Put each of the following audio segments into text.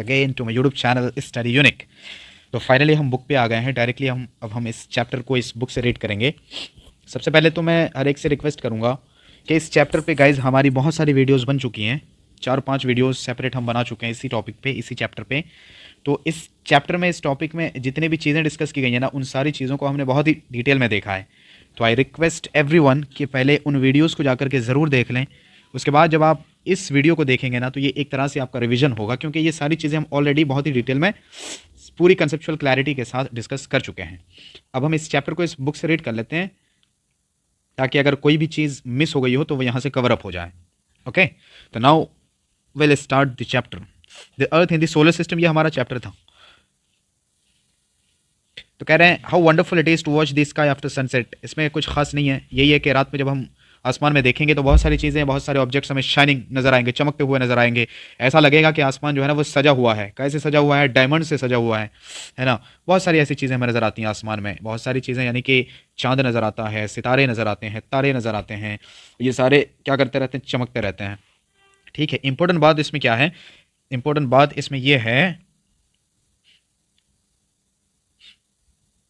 Again to my YouTube channel study unique. तो finally हम book पे आ गए हैं। डायरेक्टली हम इस चैप्टर को इस बुक से रीड करेंगे। सबसे पहले तो मैं हर एक से रिक्वेस्ट करूँगा कि इस चैप्टर पे गाइज हमारी बहुत सारी वीडियोस बन चुकी हैं, 4-5 वीडियोस सेपरेट हम बना चुके हैं इसी टॉपिक पे, इसी चैप्टर पे। तो इस चैप्टर में, इस टॉपिक में जितने भी चीज़ें डिस्कस की गई हैं ना, उन सारी चीज़ों को हमने बहुत ही डिटेल में देखा है। तो आई रिक्वेस्ट एवरीवन कि पहले उन वीडियोज़ को जाकर के ज़रूर देख लें। उसके बाद जब आप इस वीडियो को देखेंगे ना, तो ये एक तरह से आपका रिवीजन होगा, क्योंकि ये सारी चीज़ें हम ऑलरेडी बहुत ही डिटेल में पूरी कंसेप्चुअल क्लैरिटी के साथ डिस्कस कर चुके हैं। अब हम इस चैप्टर को इस बुक से रीड कर लेते हैं, ताकि अगर कोई भी चीज़ मिस हो गई हो तो वो यहाँ से कवर अप हो जाए। ओके, तो now will start the chapter. The earth in the solar system, ये हमारा चैप्टर था। तो कह रहे हैं how wonderful it is to watch the sky after sunset. इसमें कुछ खास नहीं है, यही है कि रात में जब हम आसमान में देखेंगे तो बहुत सारी चीज़ें, बहुत सारे ऑब्जेक्ट्स हमें शाइनिंग नजर आएंगे, चमकते हुए नजर आएंगे। ऐसा लगेगा कि आसमान जो है ना वो सजा हुआ है। कैसे सजा हुआ है? डायमंड से सजा हुआ है ना। बहुत सारी ऐसी चीज़ें हमें नजर आती हैं आसमान में, बहुत सारी चीज़ें, यानी कि चांद नजर आता है, सितारे नजर आते हैं, तारे नजर आते हैं। ये सारे क्या करते रहते हैं? चमकते रहते हैं। ठीक है, इंपॉर्टेंट बात इसमें क्या है? इंपॉर्टेंट बात इसमें यह है,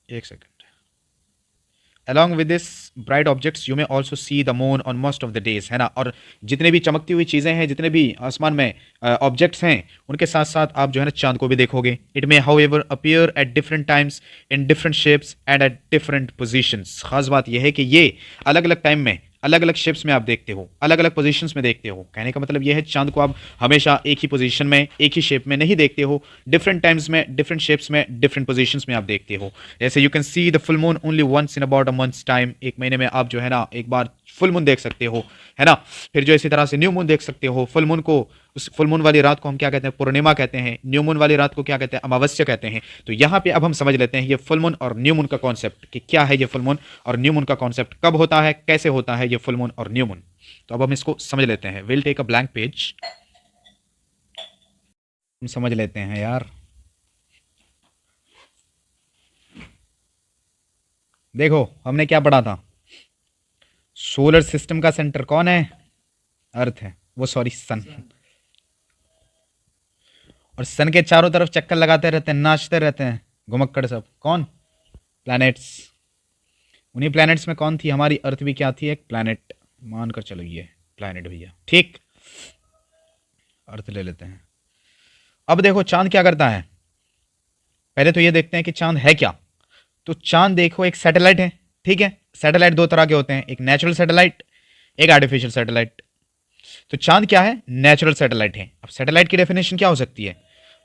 एक second. Along with this bright objects, you may also see the moon on most of the days, है ना। और जितने भी चमकती हुई चीज़ें हैं, जितने भी आसमान में ऑब्जेक्ट्स हैं, उनके साथ साथ आप जो है ना चांद को भी देखोगे। It may however appear at different times in different shapes and at different positions. खास बात यह है कि ये अलग अलग टाइम में, अलग अलग शेप्स में आप देखते हो, अलग अलग पोजीशंस में देखते हो। कहने का मतलब यह है चांद को आप हमेशा एक ही पोजीशन में, एक ही शेप में नहीं देखते हो। डिफरेंट टाइम्स में, डिफरेंट शेप्स में, डिफरेंट पोजीशंस में आप देखते हो। जैसे you can see the full moon only once in about a month's time. एक महीने में आप जो है ना एक बार फुल मून देख सकते हो, है ना। फिर जो इसी तरह से न्यू मून देख सकते हो। फुल मून को, उस फुल मून वाली रात को हम क्या कहते हैं? पूर्णिमा कहते हैं। न्यू मून वाली रात को क्या कहते हैं? अमावस्या कहते हैं। तो यहाँ पे अब हम समझ लेते हैं ये फुल मून और न्यू मून का कॉन्सेप्ट, कि क्या है ये फुल मून और न्यू मून का कॉन्सेप्ट, कब होता है, कैसे होता है ये फुल मून और न्यू मून। तो अब हम इसको समझ लेते हैं। Will take a blank page, हम समझ लेते हैं यार। देखो हमने क्या पढ़ा था? सोलर सिस्टम का सेंटर कौन है? अर्थ है, वो सॉरी सन। और सन के चारों तरफ चक्कर लगाते रहते हैं, नाचते रहते हैं घुमक्कड़ सब। कौन? प्लैनेट्स। उन्हीं प्लैनेट्स में कौन थी? हमारी अर्थ भी क्या थी? एक प्लैनेट। मानकर चलो ये प्लैनेट भैया, ठीक। अर्थ ले लेते हैं। अब देखो चांद क्या करता है। पहले तो ये देखते हैं कि चांद है क्या। तो चांद देखो एक सैटेलाइट है, ठीक है। सैटेलाइट दो तरह के होते हैं, एक नेचुरल सैटेलाइट, एक आर्टिफिशियल सैटेलाइट। तो चांद क्या है? नेचुरल सैटेलाइट है। अब सैटेलाइट की डेफिनेशन क्या हो सकती है?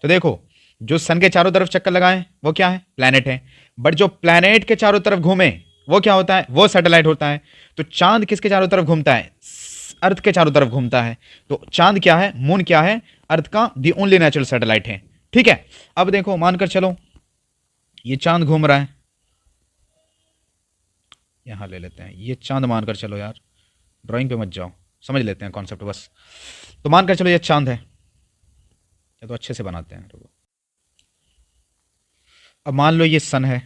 तो देखो, जो सन के चारों तरफ चक्कर लगाए वो क्या है? प्लैनेट है। बट जो प्लैनेट के चारों तरफ घूमे वो क्या होता है? वो सैटेलाइट होता है। तो चांद किसके चारों तरफ घूमता है? अर्थ के चारों तरफ घूमता है। तो चांद क्या है? मून क्या है? अर्थ का दी ओनली नेचुरल सैटेलाइट है, ठीक है। अब देखो मानकर चलो ये चांद घूम रहा है, यहां ले लेते हैं ये चांद, मानकर चलो यार, ड्राइंग पे मत जाओ, समझ लेते हैं कॉन्सेप्ट बस। तो मानकर चलो ये चांद है, ये तो अच्छे से बनाते हैं। अब मान लो ये सन है,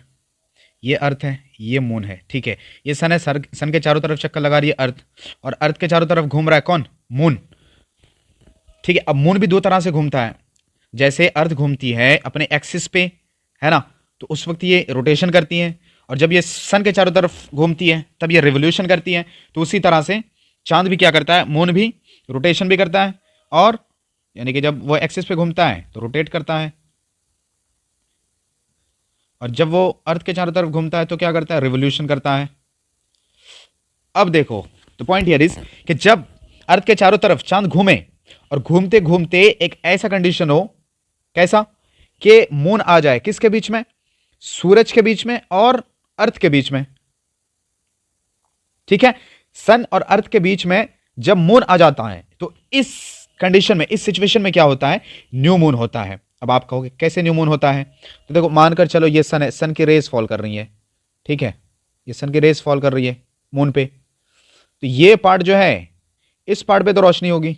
ये अर्थ है, ये मून है, ठीक है। ये सन है, सन के चारों तरफ चक्कर लगा रही है अर्थ, और अर्थ के चारों तरफ घूम रहा है कौन? मून, ठीक है। अब मून भी दो तरह से घूमता है। जैसे अर्थ घूमती है अपने एक्सिस पे, है ना, तो उस वक्त ये रोटेशन करती है। और जब ये सन के चारों तरफ घूमती है तब ये रिवोल्यूशन करती है। तो उसी तरह से चांद भी क्या करता है? मून भी रोटेशन भी करता है, और यानी कि जब वो एक्सिस पे घूमता है तो रोटेट करता है, और जब वो अर्थ के चारों तरफ घूमता है तो क्या करता है? रिवोल्यूशन करता है। अब देखो, तो पॉइंट हियर इज कि जब अर्थ के चारों तरफ चांद घूमे, और घूमते घूमते एक ऐसा कंडीशन हो, कैसा? कि मून आ जाए किसके बीच में? सूरज के बीच में और अर्थ के बीच में, ठीक है। सन और अर्थ के बीच में जब मून आ जाता है तो इस कंडीशन में, इस सिचुएशन में क्या होता है? न्यू मून होता है। अब आप कहोगे कैसे न्यू मून होता है? तो देखो मानकर चलो ये सन है, सन की रेस फॉल कर रही है, ठीक है। ये सन की रेस फॉल कर रही है मून पे, तो ये पार्ट जो है, इस पार्ट पे तो रोशनी होगी।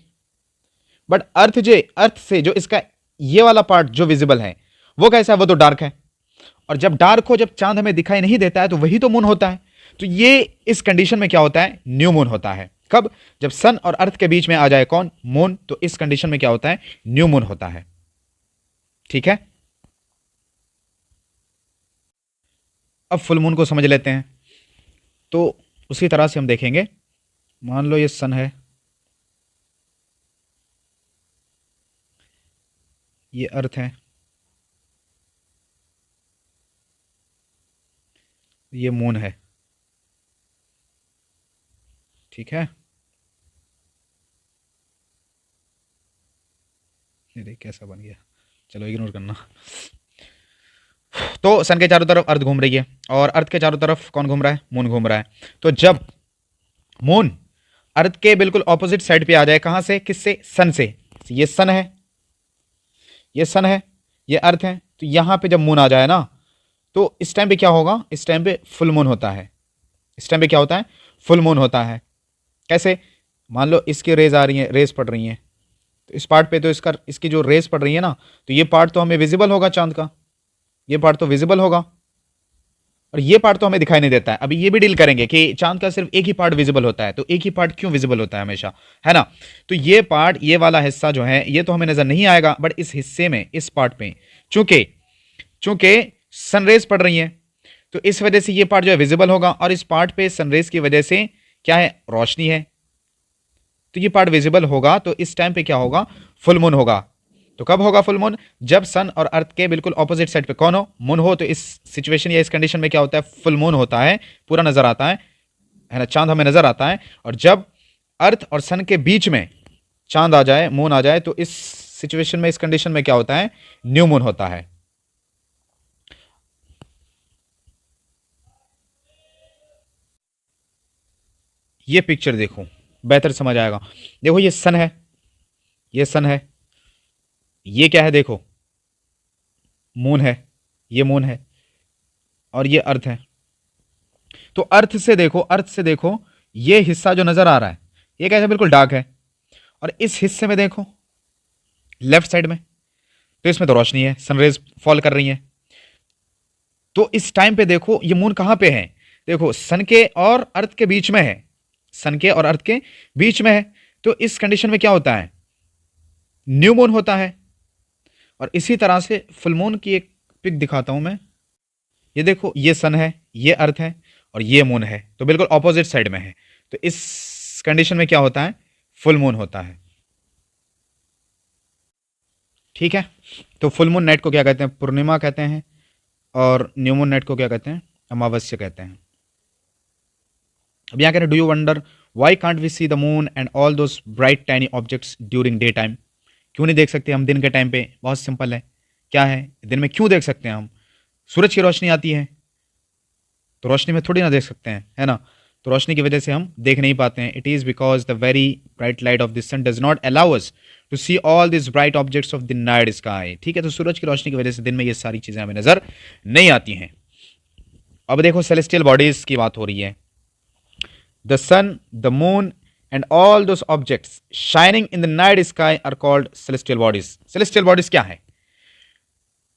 बट अर्थ से जो इसका ये वाला पार्ट जो विजिबल है वो कैसा है? वो तो डार्क है। और जब डार्क हो, जब चांद हमें दिखाई नहीं देता है, तो वही तो मून होता है। तो ये इस कंडीशन में क्या होता है? न्यू मून होता है। कब? जब सन और अर्थ के बीच में आ जाए कौन? मून। तो इस कंडीशन में क्या होता है? न्यू मून होता है। ठीक है, अब फुल मून को समझ लेते हैं। तो उसी तरह से हम देखेंगे, मान लो ये सन है, ये अर्थ है, ये मून है, ठीक है। ये देख कैसा बन गया, चलो इग्नोर करना। तो सन के चारों तरफ अर्थ घूम रही है और अर्थ के चारों तरफ कौन घूम रहा है, मून घूम रहा है। तो जब मून अर्थ के बिल्कुल ऑपोजिट साइड पे आ जाए, कहां से, किससे, सन से, ये सन है, ये सन है, ये अर्थ है, तो यहां पे जब मून आ जाए ना, तो इस टाइम पे क्या होगा, इस टाइम पे फुल मून होता है। इस टाइम पे क्या होता है, फुल मून होता है। कैसे, मान लो इसकी रेज आ रही है, रेज पड़ रही है, तो इस पार्ट पे तो इसकी जो रेज पड़ रही है ना, तो ये पार्ट तो हमें विजिबल होगा चांद का, ये पार्ट तो विजिबल होगा, और ये पार्ट तो हमें दिखाई नहीं देता है। अभी ये भी डील करेंगे कि चांद का सिर्फ एक ही पार्ट विजिबल होता है, तो एक ही पार्ट क्यों विजिबल होता है हमेशा, है ना। तो ये पार्ट, ये वाला हिस्सा जो है, ये तो हमें नजर नहीं आएगा, बट इस हिस्से में, इस पार्ट पे चूंकि चूंकि सनरेज पड़ रही है, तो इस वजह से ये पार्ट जो है विजिबल होगा, और इस पार्ट पे सनरेज की वजह से क्या है, रोशनी है, तो ये पार्ट विजिबल होगा। तो इस टाइम पे क्या होगा, फुल मून होगा। तो कब होगा फुल मून, जब सन और अर्थ के बिल्कुल ऑपोजिट साइड पे कौन हो, मून हो। तो इस सिचुएशन या इस कंडीशन में क्या होता है, फुल मून होता है, पूरा नजर आता है ना, चांद हमें नजर आता है। और जब अर्थ और सन के बीच में चांद आ जाए, मून आ जाए, तो इस सिचुएशन में, इस कंडीशन में क्या होता है, न्यू मून होता है। ये पिक्चर देखो, बेहतर समझ आएगा। देखो ये सन है, ये सन है, ये क्या है, देखो मून है, ये मून है, और ये अर्थ है। तो अर्थ से देखो, अर्थ से देखो, ये हिस्सा जो नजर आ रहा है, ये कैसा बिल्कुल डार्क है, और इस हिस्से में देखो लेफ्ट साइड में, तो इसमें तो रोशनी है, सनरेज फॉल कर रही है। तो इस टाइम पे देखो ये मून कहां पे है, देखो सन के और अर्थ के बीच में है, सन के और अर्थ के बीच में है। तो इस कंडीशन में क्या होता है, न्यू मून होता है। और इसी तरह से फुल मून की एक पिक दिखाता हूं मैं। ये देखो, ये सन है, ये अर्थ है, और ये मून है, तो बिल्कुल ऑपोजिट साइड में है। तो इस कंडीशन में क्या होता है, फुल मून होता है, ठीक है। तो फुल मून नाइट को क्या कहते हैं, पूर्णिमा कहते हैं, और न्यू मून नाइट को क्या कहते हैं, अमावस्या कहते हैं। अब यहां कह रहे, do you wonder why can't we see the moon and all those bright tiny objects during day time. क्यों नहीं देख सकते हम दिन के टाइम पे, बहुत सिंपल है, क्या है, दिन में क्यों देख सकते हैं हम, सूरज की रोशनी आती है, तो रोशनी में थोड़ी ना देख सकते हैं, है ना। तो रोशनी की वजह से हम देख नहीं पाते हैं। It is because the very bright light of the sun does not allow us to see all this bright objects of the night sky, ठीक है। तो सूरज की रोशनी की वजह से दिन में ये सारी चीजें हमें नजर नहीं आती हैं। अब देखो सेलेस्टियल बॉडीज की बात हो रही है। The sun, the moon and all those objects shining in the night sky are called celestial bodies. Celestial bodies क्या है,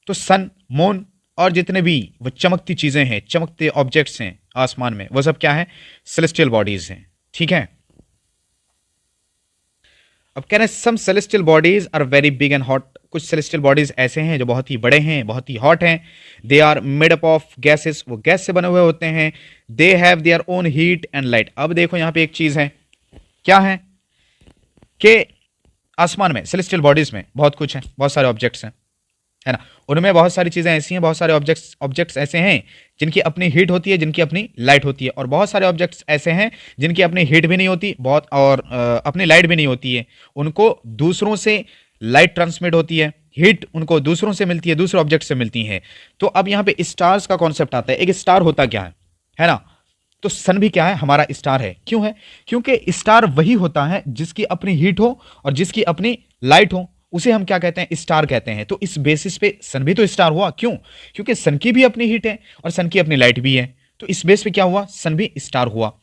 तो सन, मून और जितने भी वो चमकती चीजें हैं, चमकते ऑब्जेक्ट्स हैं आसमान में, वो सब क्या है, सेलेस्टियल बॉडीज हैं, ठीक है। अब कह रहे हैं some celestial bodies are very big and hot. कुछ सेलेस्टियल बॉडीज ऐसे हैं जो बहुत ही बड़े हैं, बहुत ही हॉट हैं। They are made up of gases, वो गैस से बने हुए होते हैं। They have their own heat and light. अब देखो यहां पे एक चीज है, क्या है कि आसमान में सेलेस्टियल बॉडीज में बहुत कुछ है, बहुत सारे ऑब्जेक्ट्स हैं, है ना। उनमें बहुत सारी चीजें ऐसी हैं, बहुत सारे ऑब्जेक्ट्स ऐसे हैं जिनकी अपनी हीट होती है, जिनकी अपनी लाइट होती है, और बहुत सारे ऑब्जेक्ट्स ऐसे हैं जिनकी अपनी हीट भी नहीं होती बहुत, और अपनी लाइट भी नहीं होती है। उनको दूसरों से लाइट ट्रांसमिट होती है, हीट उनको दूसरों से मिलती है, दूसरे ऑब्जेक्ट से मिलती है। तो अब यहाँ पे स्टार्स का कॉन्सेप्ट आता है। एक स्टार होता क्या है ना। तो सन भी क्या है, हमारा स्टार है। क्यों है, क्योंकि स्टार वही होता है जिसकी अपनी हीट हो और जिसकी अपनी लाइट हो, उसे हम क्या कहते हैं, स्टार कहते हैं। तो इस बेसिस पे सन भी तो स्टार हुआ। क्यों, क्योंकि सन की भी अपनी हीट है और सन की अपनी लाइट भी है। तो इस बेस पे क्या हुआ, सन भी स्टार हुआ।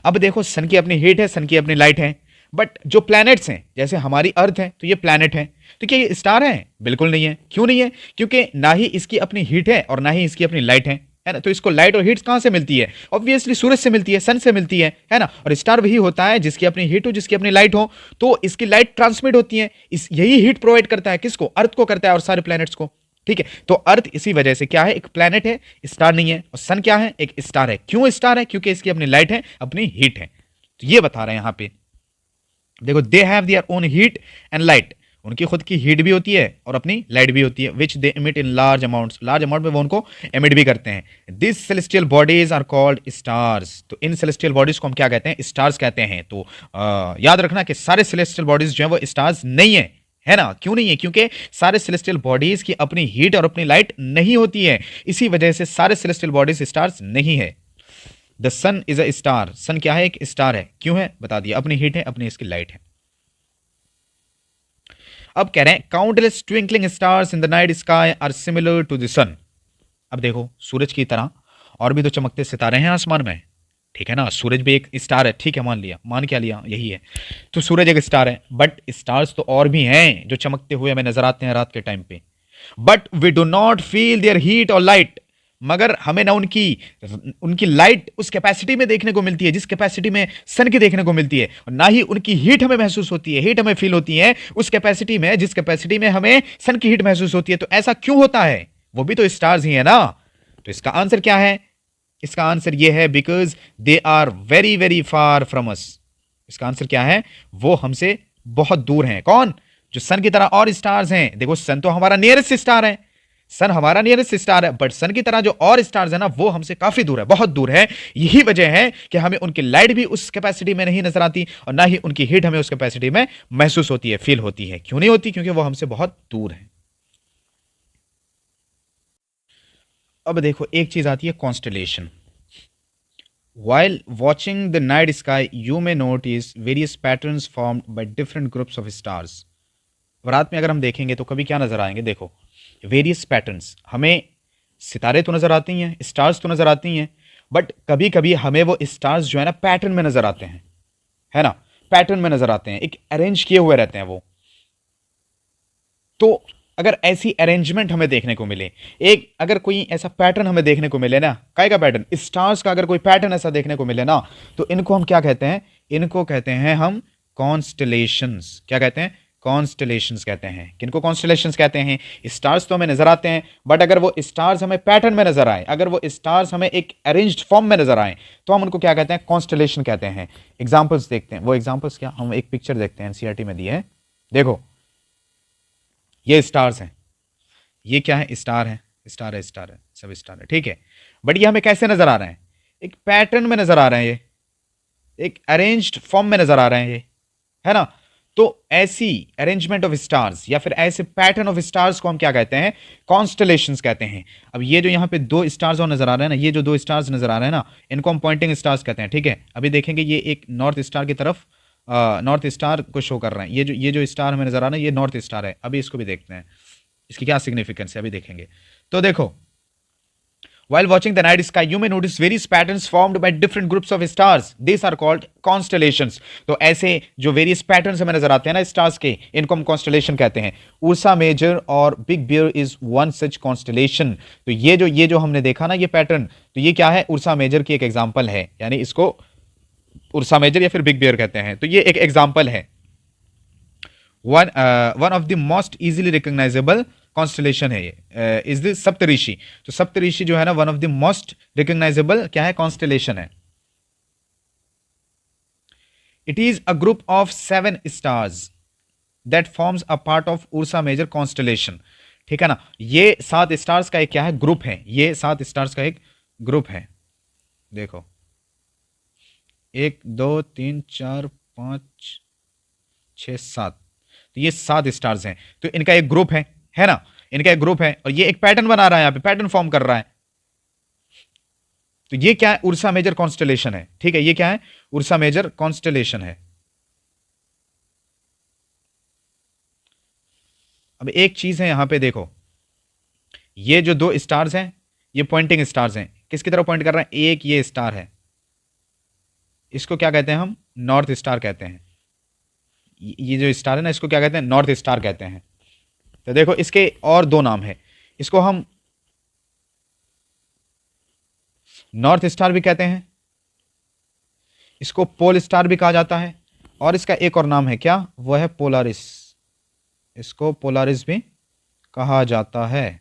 अब देखो सन की अपनी हीट है, सन की अपनी लाइट है, बट जो प्लैनेट्स हैं, जैसे हमारी अर्थ है, तो ये प्लैनेट है, तो क्या ये स्टार है, बिल्कुल नहीं है। क्यों नहीं है, क्योंकि ना ही इसकी अपनी हीट है और ना ही इसकी अपनी लाइट है ना। तो इसको लाइट और हीट कहां से मिलती है, ऑब्वियसली सूरज से मिलती है, सन से मिलती है ना। और स्टार वही होता है जिसकी अपनी हीट हो, जिसकी अपनी लाइट हो, तो इसकी लाइट ट्रांसमिट होती है, इस यही हीट प्रोवाइड करता है, किसको, अर्थ को करता है और सारे प्लैनेट्स को। ठीक है। तो अर्थ इसी वजह से क्या है, एक प्लेनेट है, स्टार नहीं है। और सन क्या है, एक स्टार है। क्यों स्टार है, क्योंकि इसकी अपनी लाइट है, अपनी हीट है। तो ये बता रहे हैं यहां पे, देखो, दे have their own heat and light, उनकी खुद की हीट भी होती है और अपनी लाइट भी होती है, which they emit in large amounts, large amount में वो उनको एमिट भी करते हैं। This celestial bodies are called stars, तो इन सेलेस्टियल बॉडीज को हम क्या कहते हैं, स्टार्स कहते हैं। तो याद रखना कि सारे सेलेस्टियल बॉडीज जो है वो स्टार्स नहीं है ना। क्यों नहीं है, क्योंकि सारे सेलेस्टियल बॉडीज की अपनी हीट और अपनी लाइट नहीं होती है, इसी वजह से सारे सेलेस्टियल बॉडीज स्टार्स नहीं है। The sun is a star, sun क्या है, एक स्टार है। क्यों है, बता दिया, अपनी हीट है, अपनी इसकी लाइट है। अब कह रहे हैं countless twinkling stars in the night sky are similar to the sun. अब देखो, सूरज की तरह और भी तो चमकते सितारे हैं आसमान में, ठीक है ना। सूरज भी एक स्टार है, ठीक है, मान लिया, मान क्या लिया, यही है। तो सूरज एक स्टार है, बट स्टार्स तो और भी हैं जो चमकते हुए हमें नजर आते हैं रात के टाइम पे। But we do not feel their heat और लाइट, मगर हमें ना उनकी उनकी लाइट उस कैपेसिटी में देखने को मिलती है जिस कैपेसिटी में सन की देखने को मिलती है, और ना ही उनकी हीट हमें महसूस होती है, हीट हमें फील होती है उस कैपेसिटी में जिस कैपेसिटी में हमें सन की हीट महसूस होती है। तो ऐसा क्यों होता है, वो भी तो स्टार्स ही है ना। तो इसका आंसर क्या है, इसका आंसर ये है, because they are very very far from us. इसका आंसर क्या है, वो हमसे बहुत दूर हैं। कौन, जो सन की तरह और स्टार्स हैं। देखो, सन तो हमारा नियरेस्ट स्टार है, सन हमारा नियरेस्ट स्टार है, बट सन की तरह जो और स्टार्स है ना, वो हमसे काफी दूर है, बहुत दूर है। यही वजह है कि हमें उनकी लाइट भी उस कैपेसिटी में नहीं नजर आती और ना ही उनकी हीट हमें उस कैपेसिटी में महसूस होती है, फील होती है। क्यों नहीं होती, क्योंकि वो हमसे बहुत दूर है। अब देखो, एक चीज आती है constellation. While watching the night sky, you may notice various patterns formed by different groups of stars. रात में अगर हम देखेंगे तो कभी क्या नजर आएंगे, देखो, वेरियस पैटर्न्स, हमें सितारे तो नजर आती हैं, स्टार्स तो नजर आती हैं, बट कभी कभी हमें वो स्टार्स जो है ना पैटर्न में नजर आते हैं, है ना, पैटर्न में नजर आते हैं, एक अरेंज किए हुए रहते हैं वो। तो अगर ऐसी अरेंजमेंट हमें देखने को मिले, एक अगर कोई ऐसा पैटर्न हमें देखने को मिले ना, काय का पैटर्न, स्टार्स का अगर कोई पैटर्न ऐसा देखने को मिले ना, तो इनको हम क्या कहते हैं, इनको कहते हैं हम कॉन्स्टलेशंस। क्या कहते हैं, कॉन्स्टलेशंस कहते हैं। किनको कॉन्स्टलेशंस कहते हैं, स्टार्स तो हमें नजर आते हैं, बट अगर वो स्टार्स हमें पैटर्न में नजर आए, अगर वो स्टार्स हमें एक अरेंज्ड फॉर्म में नजर आए, तो हम उनको क्या कहते हैं, कॉन्स्टलेशन कहते हैं। एग्जाम्पल्स देखते हैं, वो एग्जाम्पल्स क्या, हम एक पिक्चर देखते हैं, एनसीईआरटी में दी है। देखो, ये स्टार्स हैं, ये क्या है, स्टार है, स्टार है, स्टार है, सब स्टार है, ठीक है। बट ये हमें कैसे नजर आ रहे हैं, एक पैटर्न में नजर आ रहे हैं, ये एक अरेंज्ड फॉर्म में नजर आ रहे हैं, ये है ना। तो ऐसी अरेंजमेंट ऑफ स्टार्स या फिर ऐसे पैटर्न ऑफ स्टार्स को हम क्या कहते हैं, कॉन्स्टलेशंस कहते हैं। अब ये जो यहां पे दो स्टार्स और नजर आ रहे हैं ना, ये जो दो स्टार्स नजर आ रहे हैं ना, इनको हम पॉइंटिंग स्टार्स कहते हैं, ठीक है। अभी देखेंगे, ये एक नॉर्थ स्टार की तरफ, नॉर्थ स्टार को शो कर रहे हैं। ये जो स्टार हमें नजर आ रहा है, ये नॉर्थ स्टार है। अभी इसको भी देखते हैं, इसकी क्या सिग्निफिकेंस है, अभी देखेंगे। तो देखो, while watching the night sky you may notice various patterns formed by different groups of stars, these are called constellations। तो ऐसे जो वेरियस पैटर्न्स हमें नजर आते हैं ना स्टार्स के, इनको हम कॉन्स्टलेशन कहते हैं। उर्सा मेजर और Big Bear is one such constellation. तो ये जो हमने देखा ना, ये पैटर्न, तो ये क्या है, उर्सा मेजर की एक एग्जांपल है, यानी इसको उर्सा मेजर या फिर बिग बियर कहते हैं। तो ये एक एग्जांपल है। One of the most easily recognisable constellation है ये, इज दिस सप्तऋषि। तो सप्तऋषि जो है ना, one of the most recognisable क्या है, कॉन्स्टलेशन है। It is a group of 7 stars that forms a part of Ursa Major constellation, ठीक है ना। ये 7 स्टार्स का एक क्या है, ग्रुप है, ये 7 स्टार्स का एक ग्रुप है। देखो, 1 2 3 4 5 6 7, तो ये 7 स्टार्स हैं। तो इनका एक ग्रुप है ना, इनका एक ग्रुप है, और ये एक पैटर्न बना रहा है, यहां पे पैटर्न फॉर्म कर रहा है। तो ये क्या है, उर्सा मेजर कॉन्स्टलेशन है, ठीक है। ये क्या है, उर्सा मेजर कॉन्स्टलेशन है। अब एक चीज है यहां पे, देखो, ये जो 2 स्टार्स हैं, ये पॉइंटिंग स्टार्स हैं, किसकी तरफ पॉइंट कर रहे हैं, एक ये स्टार है, इसको क्या कहते हैं हम, नॉर्थ स्टार कहते हैं। ये जो स्टार है ना, इसको क्या कहते हैं, नॉर्थ स्टार कहते हैं। तो देखो, इसके और 2 नाम है, इसको हम नॉर्थ स्टार भी कहते हैं, इसको पोल स्टार भी कहा जाता है, और इसका एक और नाम है क्या, वो है पोलारिस, इसको पोलारिस भी कहा जाता है।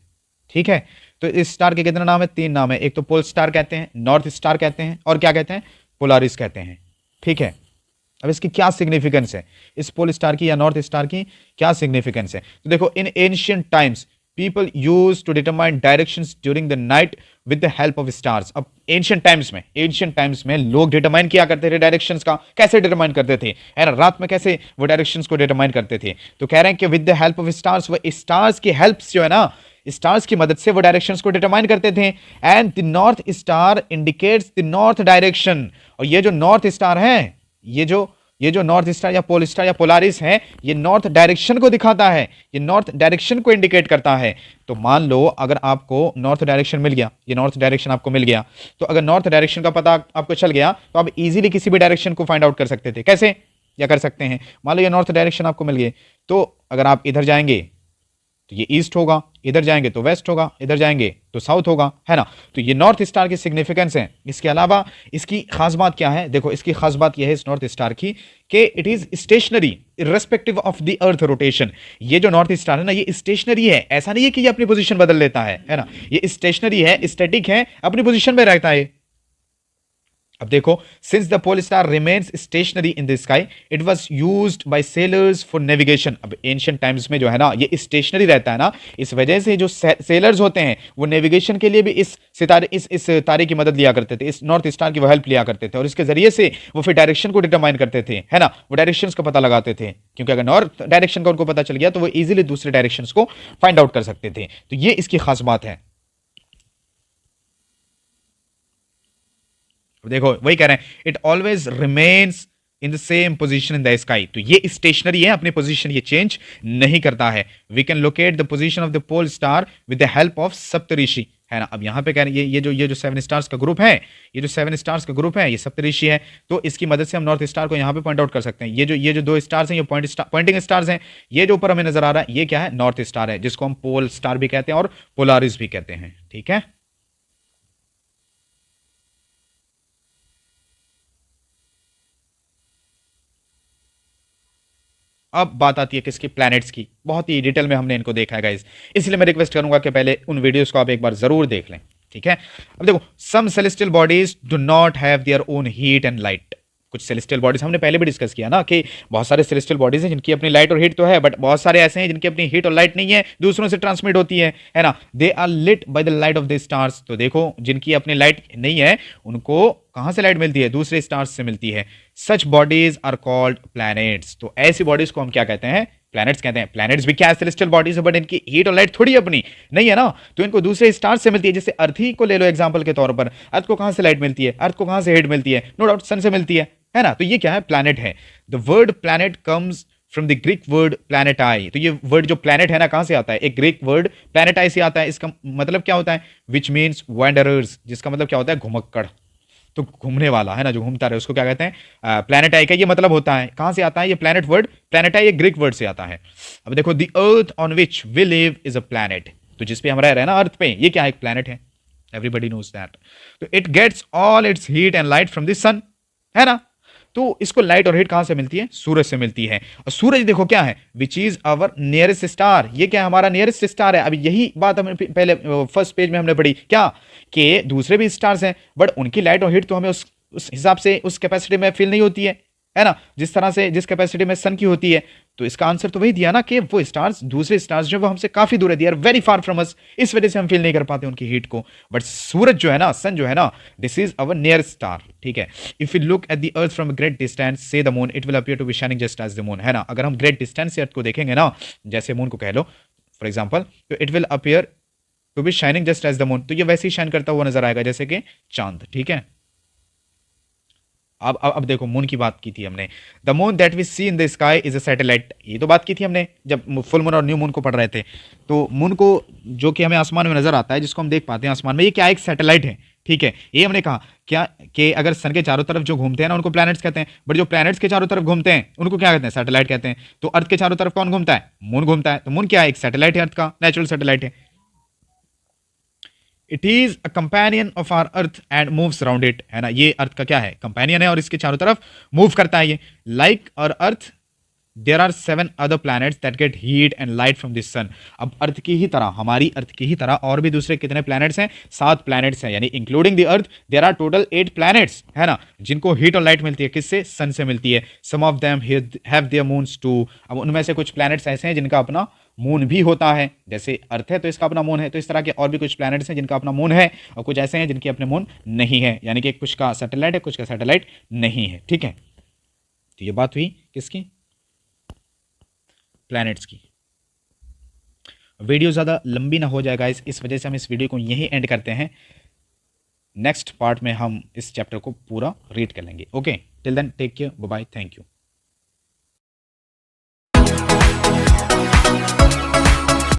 ठीक है। तो इस स्टार के कितने नाम है? 3 नाम है। एक तो पोल स्टार कहते हैं, नॉर्थ स्टार कहते हैं, और क्या कहते हैं? पोलारिस कहते हैं। ठीक है। अब इसकी क्या सिग्निफिकेंस है, इस पोल स्टार की या नॉर्थ स्टार की क्या सिग्निफिकेंस है? तो देखो, in ancient times people use to determine directions during the night with the help of stars. अब एंशियंट टाइम्स में लोग डिटरमाइन किया करते थे डायरेक्शंस का। कैसे डिटरमाइन करते थे, है ना? रात में कैसे वो डायरेक्शंस को डिटरमाइन करते थे? तो कह रहे हैं कि with the help of stars, वो स्टार्स की हेल्प जो है ना, स्टार्स की मदद से वो डायरेक्शंस को डिटरमाइन करते थे। And the north star indicates the north direction. और ये जो नॉर्थ स्टार है, ये जो नॉर्थ स्टार या पोल स्टार या पोलारिस है, ये नॉर्थ डायरेक्शन को दिखाता है, ये नॉर्थ डायरेक्शन को इंडिकेट करता है। तो मान लो अगर आपको नॉर्थ डायरेक्शन मिल गया, ये नॉर्थ डायरेक्शन आपको मिल गया, तो अगर नॉर्थ डायरेक्शन का पता आपको चल गया तो आप इजीली किसी भी डायरेक्शन को फाइंड आउट कर सकते थे। कैसे या कर सकते हैं? मान लो ये नॉर्थ डायरेक्शन आपको मिल गई, तो अगर आप इधर जाएंगे तो ये ईस्ट होगा, इधर जाएंगे तो वेस्ट होगा, इधर जाएंगे तो साउथ होगा, है ना? तो ये नॉर्थ स्टार की सिग्निफिकेंस है। इसके अलावा इसकी खास बात क्या है? देखो, इसकी खास बात यह है इस नॉर्थ स्टार की कि it is stationary irrespective of the earth rotation. ये जो नॉर्थ स्टार है ना, ये स्टेशनरी है। ऐसा नहीं है कि ये अपनी पोजीशन बदल लेता है ना? ये स्टेशनरी है, स्टैटिक है, अपनी पोजीशन में रहता है। अब देखो, since the pole star remains stationary in the sky, it was used by sailors for navigation. अब एंशिएंट टाइम्स में जो है ना, ये स्टेशनरी रहता है ना, इस वजह से जो सेलर्स होते हैं वो नेविगेशन के लिए भी इस तारे की मदद लिया करते थे, इस नॉर्थ स्टार की वो हेल्प लिया करते थे, और इसके जरिए से वो फिर डायरेक्शन को डिटरमाइन करते थे, है ना? वो डायरेक्शंस का पता लगाते थे, क्योंकि अगर नॉर्थ डायरेक्शन का उनको पता चल गया तो वो इजीली दूसरे डायरेक्शंस को फाइंड आउट कर सकते थे। तो ये इसकी खास बात है। देखो, वही कह रहे हैं, it always remains in the same position in the sky. तो ये स्टेशनरी है, अपनी पोजीशन ये चेंज नहीं करता है। We can locate the position of the pole star with the help of Saptarishi, है ना? अब यहां पे कह रहे हैं ये जो 7 स्टार्स का ग्रुप है, ये जो 7 स्टार्स का ग्रुप है, ये सप्तऋषि है। तो इसकी मदद से हम नॉर्थ स्टार को यहां पे पॉइंट आउट कर सकते हैं। ये जो 2 स्टार्स हैं, ये पॉइंटिंग स्टार्स हैं। ये जो ऊपर हमें नजर आ रहा है, ये क्या है? नॉर्थ स्टार है, जिसको हम पोल स्टार भी कहते हैं और पोलारिस भी कहते हैं। ठीक है। अब बात आती है किसकी? प्लैनेट्स की। बहुत ही डिटेल में हमने इनको देखा है गाइस, इसलिए मैं रिक्वेस्ट करूंगा कि पहले उन वीडियोस को आप एक बार जरूर देख लें। ठीक है। अब देखो, some celestial bodies do not have their own heat and light. कुछ सेलेस्टियल बॉडीज हमने पहले भी डिस्कस किया ना कि बहुत सारे सेलेस्टियल बॉडीज हैं जिनकी अपनी लाइट और हीट तो है, बट बहुत सारे ऐसे हैं जिनकी अपनी हीट और लाइट नहीं है, दूसरों से ट्रांसमिट होती है ना? They are lit by the light of the stars. तो देखो, जिनकी अपनी लाइट नहीं है, उनको कहां से लाइट मिलती है? दूसरे स्टार्स से मिलती है। सच बॉडीज आर कॉल्ड प्लैनेट्स। तो ऐसी बॉडीज को हम क्या कहते हैं? प्लैनेट्स कहते हैं। प्लैनेट्स भी क्या सेलेस्टियल बॉडीज है, बट इनकी हीट और लाइट थोड़ी अपनी नहीं है ना, तो इनको दूसरे स्टार से मिलती है। जैसे अर्थ ही को ले लो एग्जांपल के तौर पर, अर्थ को कहां से लाइट मिलती है? अर्थ को कहां से हीट मिलती है? नो डाउट सन से मिलती है ना? तो ये क्या है? प्लैनेट है। The word planet comes from the Greek word planetai. तो ये वर्ड जो प्लैनेट है ना, कहां से आता है? एक ग्रीक वर्ड प्लैनेटाई से आता है। इसका मतलब क्या होता है? विच मीन्स वैंडरर्स, जिसका मतलब क्या होता है? घुमक्कड़। तो घूमने वाला, है ना, जो घूमता रहे, उसको क्या कहते हैं? प्लैनेटाई का ये मतलब होता है। कहां से आता है ये प्लैनेट वर्ड? प्लैनेटाई एक ग्रीक वर्ड से आता है। अब देखो, the earth on which we live is a planet. तो जिस पे हम रह रहे हैं ना, अर्थ पे, ये क्या है? एक प्लैनेट है। Everybody knows that. तो it gets all its heat and light from the sun, है ना? तो इसको लाइट और हीट कहां से मिलती है? सूरज से मिलती है। और सूरज देखो क्या है? Which is our nearest star. ये क्या है? हमारा नियरेस्ट स्टार है। अभी यही बात हमने पहले फर्स्ट पेज में हमने पढ़ी, क्या कि दूसरे भी स्टार्स हैं, बट उनकी लाइट और हीट तो हमें उस हिसाब से, उस कैपेसिटी में फील नहीं होती है ना, जिस तरह से, जिस कैपेसिटी में सन की होती है। तो इसका आंसर तो वही दिया ना कि वो स्टार्स, दूसरे स्टार्स जो वो हमसे काफी दूर है, they are very far from us, इस वजह से हम फील नहीं कर पाते उनकी हीट को। बट सूरज जो है ना, सन जो है ना, this is our near star. ठीक है। If you look at the earth from great distance से the moon, it will appear to be shining just as the moon, है ना? अगर हम ग्रेट डिस्टेंस से अर्थ को देखेंगे ना, जैसे मून को कह लो फॉर एग्जाम्पल, तो it will appear to be shining just as the moon. तो ये वैसे ही शाइन करता हुआ नजर आएगा जैसे कि चांद। ठीक है। अब देखो, मून की बात की थी हमने। The moon that we see in the sky is a satellite. ये तो बात की थी हमने जब फुल मून और न्यू मून को पढ़ रहे थे। तो मून को, जो कि हमें आसमान में नजर आता है, जिसको हम देख पाते हैं आसमान में, ये क्या? एक सैटेलाइट है। ठीक है। ये हमने कहा क्या कि अगर सन के चारों तरफ जो घूमते हैं ना, उनको प्लैनेट्स कहते हैं, बट जो प्लैनेट्स के चारों तरफ घूमते हैं उनको क्या कहते हैं? सैटेलाइट कहते हैं। तो अर्थ के चारों तरफ कौन घूमता है? मून घूमता है। तो मून क्या है? एक सैटेलाइट है, अर्थ का नेचुरल सैटेलाइट है। It is a companion of our earth and moves around it, है ना? ये अर्थ का क्या है? कंपेनियन है और इसके चारों तरफ मूव करता है ये, लाइक और earth there are 7 other planets that get heat and light from this sun. अब अर्थ की ही तरह, हमारी अर्थ की ही तरह और भी दूसरे कितने प्लैनेट्स हैं? 7 प्लैनेट्स हैं, यानी including the earth there are total 8 planets, है ना, जिनको हीट और लाइट मिलती है। किससे? सन से मिलती है। Some of them have their moons too. अब उनमें से कुछ प्लैनेट्स ऐसे हैं जिनका अपना मून भी होता है, जैसे अर्थ है तो इसका अपना मून है, तो इस तरह के और भी कुछ प्लैनेट्स हैं जिनका अपना मून है, और कुछ ऐसे हैं जिनके अपने मून नहीं है, यानी कि कुछ का सैटेलाइट है, कुछ का सैटेलाइट नहीं है। ठीक है, तो ये बात हुई किसकी? प्लैनेट्स की। वीडियो ज़्यादा लंबी ना हो जाए गाइस, इस वजह से हम इस वीडियो को यहीं एंड करते हैं। नेक्स्ट पार्ट में हम इस चैप्टर को पूरा रीड कर लेंगे। Okay, till then take care, bye bye, thank you.